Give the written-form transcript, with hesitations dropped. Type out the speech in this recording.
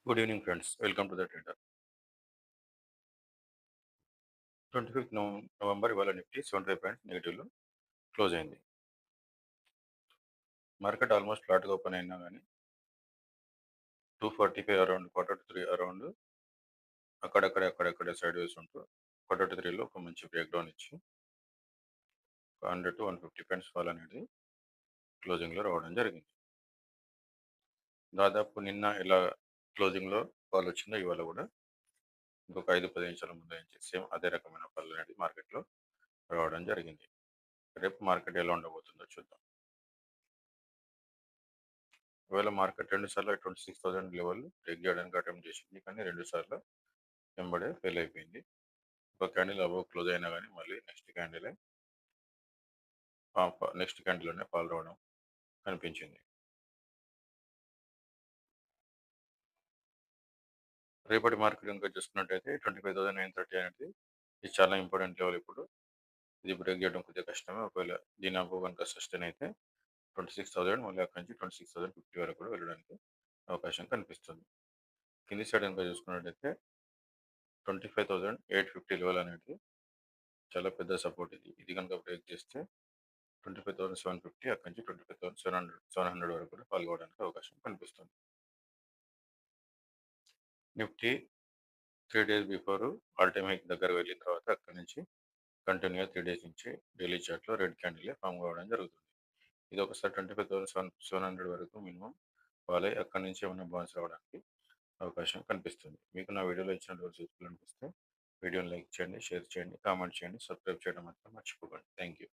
Good evening, friends. Welcome to the trader. 25th November ఇవాళ Nifty 75 points నెగిటివ్లో close అయింది. Market almost ఫ్లాట్గా open అయినా కానీ 245 అరౌండ్ Q3 అరౌండ్ అక్కడక్కడే సైడ్ వేస్ ఉంటూ Q3లో ఒక మంచి బ్రేక్ డౌన్ ఇచ్చి 100 to 150 పాయింట్స్ ఫాల్ అనేది క్లోజింగ్లో రావడం జరిగింది. దాదాపు నిన్న ఇలా క్లోజింగ్లో ఫాల్ వచ్చిందో ఇవాళ కూడా ఇంకొక 5-10 నిమిషాల ముందు నుంచి సేమ్ అదే రకమైన ఫాల్ అనేది మార్కెట్లో రావడం జరిగింది. రేపు మార్కెట్ ఎలా ఉండబోతుందో చూద్దాం. ఒకవేళ మార్కెట్ 2 సార్లు 26,000 లెవెల్ బ్రేక్ చేయడానికి అటెంప్ట్ చేసింది, కానీ 2 సార్లు వెంబడే ఫెయిల్ అయిపోయింది. ఒక క్యాండిల్ అబవ్ క్లోజ్ అయినా కానీ మళ్ళీ నెక్స్ట్ క్యాండిల్లోనే ఫాల్ రావడం కనిపించింది. రేపటి మార్కెట్ కనుక చూసుకున్నట్టయితే 25,930 అనేది ఇది చాలా ఇంపార్టెంట్ లెవెల్. ఇప్పుడు ఇది బ్రేక్ చేయడం కొద్దిగా కష్టమే. ఒకవేళ దీని అబవ్ కనుక సస్టైన్ అయితే 26,000 మళ్ళీ అక్కడి నుంచి 26,050 వరకు కూడా వెళ్ళడానికి అవకాశం కనిపిస్తుంది. కింది సైడ్ కనుక చూసుకున్నట్టయితే 25,850 లెవెల్ అనేది చాలా పెద్ద సపోర్ట్. ఇది కనుక బ్రేక్ చేస్తే 25,750 అక్కడి నుంచి 25,700 వరకు కూడా పాల్గొనడానికి అవకాశం కనిపిస్తుంది. Nifty 3 days before all time hike దగ్గర వెళ్ళిన తర్వాత అక్కడి నుంచి కంటిన్యూగా 3 డేస్ నుంచి డైలీ చార్ట్లో రెడ్ క్యాండిల్ ఫామ్ కావడం జరుగుతుంది. ఇది ఒకసారి 25,700 వరకు మినిమం ఫాల్ అయ్యి అక్కడి నుంచి ఏమైనా బౌన్స్ రావడానికి అవకాశం కనిపిస్తుంది. మీకు నా వీడియోలో ఇచ్చిన డోర్స్ యూస్ఫుల్ అనిపిస్తే వీడియోని లైక్ చేయండి, షేర్ చేయండి, కామెంట్ చేయండి, సబ్స్క్రైబ్ చేయడం మాత్రం మర్చిపోకండి. Thank you.